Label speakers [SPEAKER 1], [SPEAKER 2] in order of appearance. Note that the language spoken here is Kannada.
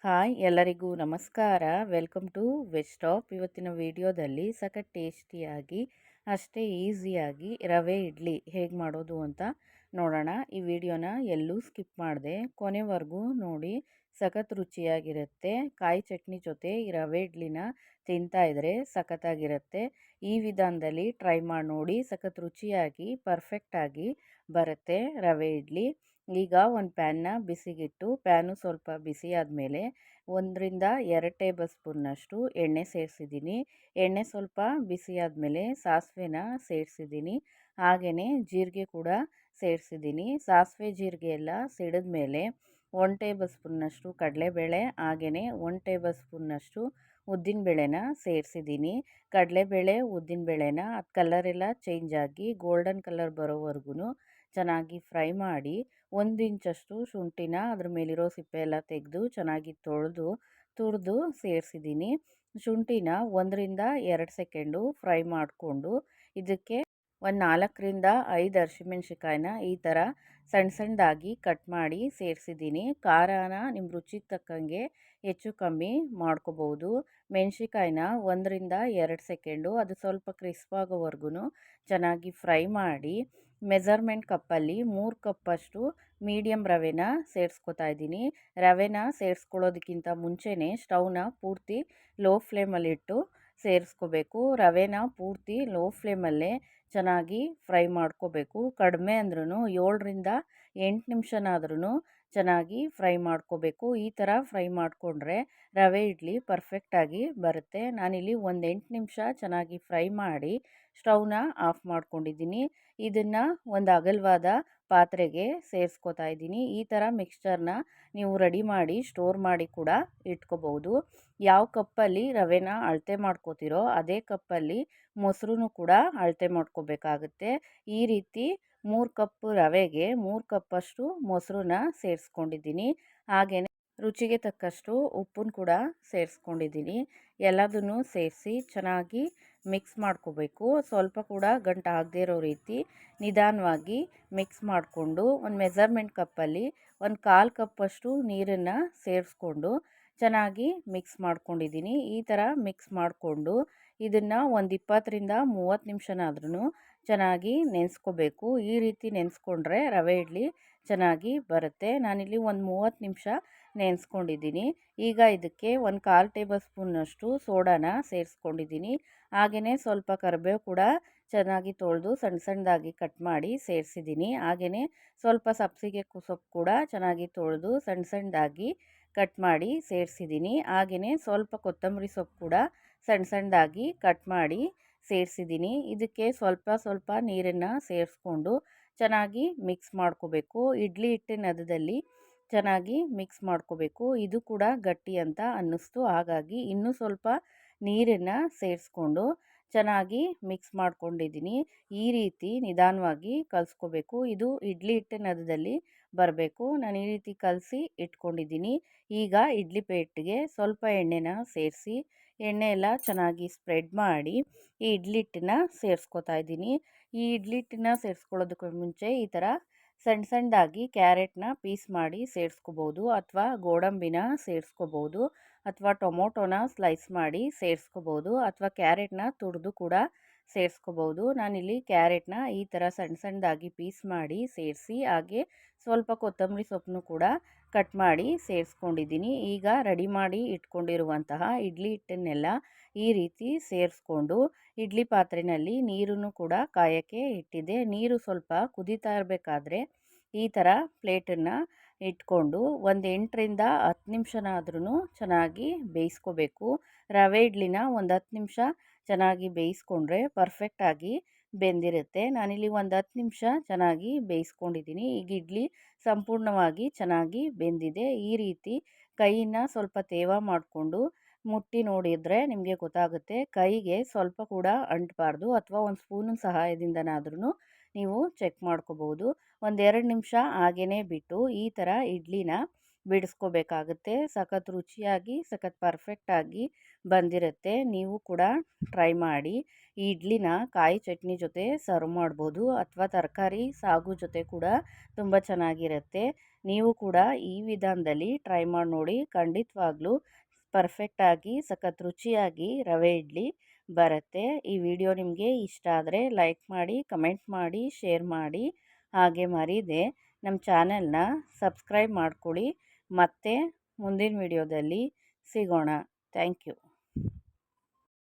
[SPEAKER 1] ಹಾಯ್ ಎಲ್ಲರಿಗೂ ನಮಸ್ಕಾರ. Welcome to veg top. ಇವತ್ತಿನ ವಿಡಿಯೋದಲ್ಲಿ ಸಖತ್ ಟೇಸ್ಟಿಯಾಗಿ ಅಷ್ಟೇ ಈಸಿಯಾಗಿ ರವೆ ಇಡ್ಲಿ ಹೇಗೆ ಮಾಡೋದು ಅಂತ ನೋಡೋಣ. ಈ ವಿಡಿಯೋನ ಎಲ್ಲೂ ಸ್ಕಿಪ್ ಮಾಡಿದೆ ಕೊನೆವರೆಗೂ ನೋಡಿ. ಸಖತ್ ರುಚಿಯಾಗಿರುತ್ತೆ. ಕಾಯಿ ಚಟ್ನಿ ಜೊತೆ ಈ ರವೆ ಇಡ್ಲಿನ ತಿಂತಾ ಇದ್ರೆ ಸಖತ್ತಾಗಿರುತ್ತೆ. ಈ ವಿಧಾನದಲ್ಲಿ ಟ್ರೈ ಮಾಡಿ ನೋಡಿ. ಸಖತ್ ರುಚಿಯಾಗಿ ಪರ್ಫೆಕ್ಟಾಗಿ ಬರುತ್ತೆ ರವೆ ಇಡ್ಲಿ. ಈಗ ಒಂದು ಪ್ಯಾನ್ನ ಬಿಸಿಗಿಟ್ಟು ಪ್ಯಾನು ಸ್ವಲ್ಪ ಬಿಸಿ ಆದಮೇಲೆ 1-2 ಟೇಬಲ್ ಸ್ಪೂನ್ನಷ್ಟು ಎಣ್ಣೆ ಸೇರಿಸಿದ್ದೀನಿ. ಎಣ್ಣೆ ಸ್ವಲ್ಪ ಬಿಸಿ ಆದಮೇಲೆ ಸಾಸಿವೆನ ಸೇರಿಸಿದ್ದೀನಿ. ಹಾಗೆಯೇ ಜೀರಿಗೆ ಕೂಡ ಸೇರಿಸಿದ್ದೀನಿ. ಸಾಸಿವೆ ಜೀರಿಗೆ ಎಲ್ಲ ಸಿಡಿದ ಮೇಲೆ 1 ಟೇಬಲ್ ಸ್ಪೂನ್ನಷ್ಟು ಕಡಲೆಬೇಳೆ ಹಾಗೆಯೇ 1 ಟೇಬಲ್ ಸ್ಪೂನ್ನಷ್ಟು ಉದ್ದಿನಬೇಳೆನ ಸೇರಿಸಿದ್ದೀನಿ. ಕಡಲೆಬೇಳೆ ಉದ್ದಿನಬೇಳೆನ ಅದು ಕಲರೆಲ್ಲ ಚೇಂಜ್ ಆಗಿ ಗೋಲ್ಡನ್ ಕಲರ್ ಬರೋವರೆಗೂ ಚೆನ್ನಾಗಿ ಫ್ರೈ ಮಾಡಿ 1 ಇಂಚಷ್ಟು ಶುಂಠಿನ ಅದ್ರ ಮೇಲಿರೋ ಸಿಪ್ಪೆ ಎಲ್ಲ ತೆಗೆದು ಚೆನ್ನಾಗಿ ತೊಳೆದು ತುರಿದು ಸೇರಿಸಿದ್ದೀನಿ. ಶುಂಠಿನ 1-2 ಸೆಕೆಂಡು ಫ್ರೈ ಮಾಡಿಕೊಂಡು ಇದಕ್ಕೆ ಒಂದು 4-5 ಹಸಿಮೆಣ್ಸಿಕಾಯಿನ ಈ ಥರ ಸಣ್ಣದಾಗಿ ಕಟ್ ಮಾಡಿ ಸೇರಿಸಿದ್ದೀನಿ. ಖಾರನ ನಿಮ್ಮ ರುಚಿಗೆ ತಕ್ಕಂಗೆ ಹೆಚ್ಚು ಕಮ್ಮಿ ಮಾಡ್ಕೋಬೋದು. ಮೆಣಸಿಕಾಯಿನ 1-2 ಸೆಕೆಂಡು ಅದು ಸ್ವಲ್ಪ ಕ್ರಿಸ್ಪ್ ಆಗೋವರೆಗೂ ಚೆನ್ನಾಗಿ ಫ್ರೈ ಮಾಡಿ ಮೆಜರ್ಮೆಂಟ್ ಕಪ್ಪಲ್ಲಿ 3 ಕಪ್ಪಷ್ಟು ಮೀಡಿಯಮ್ ರವೆನ ಸೇರಿಸ್ಕೊತಾ ಇದ್ದೀನಿ. ರವೆನ ಸೇರಿಸ್ಕೊಳ್ಳೋದಕ್ಕಿಂತ ಮುಂಚೆನೇ ಸ್ಟವ್ನ ಪೂರ್ತಿ ಲೋ ಫ್ಲೇಮಲ್ಲಿಟ್ಟು ಸೇರಿಸ್ಕೋಬೇಕು. ರವೆನ ಪೂರ್ತಿ ಲೋ ಫ್ಲೇಮಲ್ಲೇ ಚೆನ್ನಾಗಿ ಫ್ರೈ ಮಾಡ್ಕೋಬೇಕು. ಕಡಿಮೆ ಅಂದ್ರೂ 7-8 ನಿಮಿಷನಾದ್ರೂ ಚೆನ್ನಾಗಿ ಫ್ರೈ ಮಾಡ್ಕೋಬೇಕು. ಈ ಥರ ಫ್ರೈ ಮಾಡಿಕೊಂಡ್ರೆ ರವೆ ಇಡ್ಲಿ ಪರ್ಫೆಕ್ಟಾಗಿ ಬರುತ್ತೆ. ನಾನಿಲ್ಲಿ 8 ನಿಮಿಷ ಚೆನ್ನಾಗಿ ಫ್ರೈ ಮಾಡಿ ಸ್ಟವ್ನ ಆಫ್ ಮಾಡ್ಕೊಂಡಿದ್ದೀನಿ. ಇದನ್ನು ಒಂದು ಅಗಲವಾದ ಪಾತ್ರೆಗೆ ಸೇರಿಸ್ಕೊತಾ ಇದ್ದೀನಿ. ಈ ಥರ ಮಿಕ್ಸ್ಚರ್ನ ನೀವು ರೆಡಿ ಮಾಡಿ ಸ್ಟೋರ್ ಮಾಡಿ ಕೂಡ ಇಟ್ಕೋಬಹುದು. ಯಾವ ಕಪ್ಪಲ್ಲಿ ರವೆನ ಅಳತೆ ಮಾಡ್ಕೋತಿರೋ ಅದೇ ಕಪ್ಪಲ್ಲಿ ಮೊಸರು ಕೂಡ ಅಳತೆ ಮಾಡ್ಕೋಬೇಕಾಗುತ್ತೆ. ಈ ರೀತಿ 3 ಕಪ್ ರವೆಗೆ 3 ಕಪ್ಪಷ್ಟು ಮೊಸರನ್ನ ಸೇರಿಸ್ಕೊಂಡಿದ್ದೀನಿ. ಹಾಗೆಯೇ ರುಚಿಗೆ ತಕ್ಕಷ್ಟು ಉಪ್ಪನ್ನು ಕೂಡ ಸೇರಿಸ್ಕೊಂಡಿದ್ದೀನಿ. ಎಲ್ಲದನ್ನು ಸೇರಿಸಿ ಚೆನ್ನಾಗಿ ಮಿಕ್ಸ್ ಮಾಡ್ಕೋಬೇಕು. ಸ್ವಲ್ಪ ಕೂಡ ಗಂಟು ಆಗದೇ ಇರೋ ರೀತಿ ನಿಧಾನವಾಗಿ ಮಿಕ್ಸ್ ಮಾಡಿಕೊಂಡು ಒಂದು ಮೆಜರ್ಮೆಂಟ್ ಕಪ್ಪಲ್ಲಿ 1/4 ಕಪ್ಪಷ್ಟು ನೀರನ್ನು ಸೇರಿಸ್ಕೊಂಡು ಚೆನ್ನಾಗಿ ಮಿಕ್ಸ್ ಮಾಡ್ಕೊಂಡಿದ್ದೀನಿ. ಈ ಥರ ಮಿಕ್ಸ್ ಮಾಡಿಕೊಂಡು ಇದನ್ನು ಒಂದು 20-30 ನಿಮಿಷನಾದ್ರೂ ಚೆನ್ನಾಗಿ ನೆನೆಸ್ಕೋಬೇಕು. ಈ ರೀತಿ ನೆನೆಸ್ಕೊಂಡ್ರೆ ರವೆ ಇಡ್ಲಿ ಚೆನ್ನಾಗಿ ಬರುತ್ತೆ. ನಾನಿಲ್ಲಿ ಒಂದು 30 ನಿಮಿಷ ನೆನೆಸ್ಕೊಂಡಿದ್ದೀನಿ. ಈಗ ಇದಕ್ಕೆ 1/4 ಟೇಬಲ್ ಸ್ಪೂನ್ನಷ್ಟು ಸೋಡಾನ ಸೇರಿಸ್ಕೊಂಡಿದ್ದೀನಿ. ಹಾಗೆಯೇ ಸ್ವಲ್ಪ ಕರಿಬೇವು ಕೂಡ ಚೆನ್ನಾಗಿ ತೊಳೆದು ಸಣ್ಣದಾಗಿ ಕಟ್ ಮಾಡಿ ಸೇರಿಸಿದ್ದೀನಿ. ಹಾಗೆಯೇ ಸ್ವಲ್ಪ ಸಬ್ಬಸಿಗೆ ಸೊಪ್ಪು ಕೂಡ ಚೆನ್ನಾಗಿ ತೊಳೆದು ಸಣ್ಣದಾಗಿ ಕಟ್ ಮಾಡಿ ಸೇರಿಸಿದ್ದೀನಿ. ಹಾಗೆಯೇ ಸ್ವಲ್ಪ ಕೊತ್ತಂಬರಿ ಸೊಪ್ಪು ಕೂಡ ಸಣ್ಣದಾಗಿ ಕಟ್ ಮಾಡಿ ಸೇರಿಸಿದ್ದೀನಿ. ಇದಕ್ಕೆ ಸ್ವಲ್ಪ ನೀರನ್ನು ಸೇರಿಸ್ಕೊಂಡು ಚೆನ್ನಾಗಿ ಮಿಕ್ಸ್ ಮಾಡ್ಕೋಬೇಕು. ಇಡ್ಲಿ ಹಿಟ್ಟಿನ ಹದದಲ್ಲಿ ಚೆನ್ನಾಗಿ ಮಿಕ್ಸ್ ಮಾಡ್ಕೋಬೇಕು. ಇದು ಕೂಡ ಗಟ್ಟಿ ಅಂತ ಅನ್ನಿಸ್ತು, ಹಾಗಾಗಿ ಇನ್ನೂ ಸ್ವಲ್ಪ ನೀರನ್ನು ಸೇರಿಸ್ಕೊಂಡು ಚೆನ್ನಾಗಿ ಮಿಕ್ಸ್ ಮಾಡ್ಕೊಂಡಿದ್ದೀನಿ. ಈ ರೀತಿ ನಿಧಾನವಾಗಿ ಕಲಿಸ್ಕೋಬೇಕು. ಇದು ಇಡ್ಲಿ ಹಿಟ್ಟಿನ ಹದದಲ್ಲಿ ಬರಬೇಕು. ನಾನು ಈ ರೀತಿ ಕಲಸಿ ಇಟ್ಕೊಂಡಿದ್ದೀನಿ. ಈಗ ಇಡ್ಲಿ ಪ್ಲೇಟ್ಗೆ ಸ್ವಲ್ಪ ಎಣ್ಣೆನ ಸೇರಿಸಿ ಎಣ್ಣೆ ಎಲ್ಲ ಚೆನ್ನಾಗಿ ಸ್ಪ್ರೆಡ್ ಮಾಡಿ ಈ ಇಡ್ಲಿ ಹಿಟ್ಟನ್ನ ಸೇರಿಸ್ಕೊತಾ ಇದ್ದೀನಿ. ಈ ಇಡ್ಲಿ ಹಿಟ್ಟನ್ನ ಸೇರಿಸ್ಕೊಳ್ಳೋದಕ್ಕೆ ಮುಂಚೆ ಈ ಥರ ಸಣ್ಣದಾಗಿ ಕ್ಯಾರೆಟ್ನ ಪೀಸ್ ಮಾಡಿ ಸೇರಿಸ್ಕೋಬೋದು, ಅಥವಾ ಗೋಡಂಬಿನ ಸೇರಿಸ್ಕೋಬೋದು, ಅಥವಾ ಟೊಮೊಟೊನ ಸ್ಲೈಸ್ ಮಾಡಿ ಸೇರಿಸ್ಕೋಬೋದು, ಅಥವಾ ಕ್ಯಾರೆಟ್ನ ತುರಿದು ಕೂಡ ಸೇರಿಸ್ಕೋಬೋದು. ನಾನಿಲ್ಲಿ ಕ್ಯಾರೆಟ್ನ ಈ ಥರ ಸಣ್ಣದಾಗಿ ಪೀಸ್ ಮಾಡಿ ಸೇರಿಸಿ ಹಾಗೆ ಸ್ವಲ್ಪ ಕೊತ್ತಂಬರಿ ಸೊಪ್ಪನ್ನು ಕೂಡ ಕಟ್ ಮಾಡಿ ಸೇರಿಸ್ಕೊಂಡಿದ್ದೀನಿ. ಈಗ ರೆಡಿ ಮಾಡಿ ಇಟ್ಕೊಂಡಿರುವಂತಹ ಇಡ್ಲಿ ಹಿಟ್ಟನ್ನೆಲ್ಲ ಈ ರೀತಿ ಸೇರಿಸ್ಕೊಂಡು ಇಡ್ಲಿ ಪಾತ್ರೆಯಲ್ಲಿ ನೀರನ್ನು ಕೂಡ ಕಾಯೋಕ್ಕೆ ಇಟ್ಟಿದ್ದೆ. ನೀರು ಸ್ವಲ್ಪ ಕುದೀತಾ ಇರಬೇಕಾದ್ರೆ ಈ ಥರ ಪ್ಲೇಟನ್ನು ಇಟ್ಕೊಂಡು ಒಂದು 8-10 ನಿಮಿಷನಾದ್ರೂ ಚೆನ್ನಾಗಿ ಬೇಯಿಸ್ಕೋಬೇಕು. ರವೆ ಇಡ್ಲಿನ ಒಂದು 10 ನಿಮಿಷ ಚೆನ್ನಾಗಿ ಬೇಯಿಸ್ಕೊಂಡ್ರೆ ಪರ್ಫೆಕ್ಟಾಗಿ ಬೆಂದಿರುತ್ತೆ. ನಾನಿಲ್ಲಿ ಒಂದು 10 ನಿಮಿಷ ಚೆನ್ನಾಗಿ ಬೇಯಿಸ್ಕೊಂಡಿದ್ದೀನಿ. ಈಗ ಇಡ್ಲಿ ಸಂಪೂರ್ಣವಾಗಿ ಚೆನ್ನಾಗಿ ಬೆಂದಿದೆ. ಈ ರೀತಿ ಕೈಯನ್ನು ಸ್ವಲ್ಪ ತೇವ ಮಾಡಿಕೊಂಡು ಮುಟ್ಟಿ ನೋಡಿದರೆ ನಿಮಗೆ ಗೊತ್ತಾಗುತ್ತೆ. ಕೈಗೆ ಸ್ವಲ್ಪ ಕೂಡ ಅಂಟಬಾರ್ದು, ಅಥವಾ ಒಂದು ಸ್ಪೂನಿನ ಸಹಾಯದಿಂದನಾದ್ರೂ ನೀವು ಚೆಕ್ ಮಾಡ್ಕೋಬೋದು. 1-2 ನಿಮಿಷ ಹಾಗೇ ಬಿಟ್ಟು ಈ ಥರ ಇಡ್ಲಿನ ಬಿಡಿಸ್ಕೋಬೇಕಾಗುತ್ತೆ. ಸಖತ್ ರುಚಿಯಾಗಿ ಸಖತ್ ಪರ್ಫೆಕ್ಟಾಗಿ ಬಂದಿರುತ್ತೆ. ನೀವು ಕೂಡ ಟ್ರೈ ಮಾಡಿ. ಈ ಇಡ್ಲಿನ ಕಾಯಿ ಚಟ್ನಿ ಜೊತೆ ಸರ್ವ್ ಮಾಡ್ಬೋದು, ಅಥವಾ ತರಕಾರಿ ಸಾಗು ಜೊತೆ ಕೂಡ ತುಂಬ ಚೆನ್ನಾಗಿರುತ್ತೆ. ನೀವು ಕೂಡ ಈ ವಿಧಾನದಲ್ಲಿ ಟ್ರೈ ಮಾಡಿ ನೋಡಿ. ಖಂಡಿತವಾಗ್ಲೂ ಪರ್ಫೆಕ್ಟಾಗಿ ಸಖತ್ ರುಚಿಯಾಗಿ ರವೆ ಇಡ್ಲಿ ಬರುತ್ತೆ. ಈ ವಿಡಿಯೋ ನಿಮಗೆ ಇಷ್ಟ ಆದರೆ ಲೈಕ್ ಮಾಡಿ, ಕಮೆಂಟ್ ಮಾಡಿ, ಶೇರ್ ಮಾಡಿ. ಹಾಗೆ ಮರೀದೆ ನಮ್ಮ ಚಾನೆಲ್ನ ಸಬ್ಸ್ಕ್ರೈಬ್ ಮಾಡ್ಕೊಳ್ಳಿ. ಮತ್ತೆ ಮುಂದಿನ ವಿಡಿಯೋದಲ್ಲಿ ಸಿಗೋಣ. Thank you.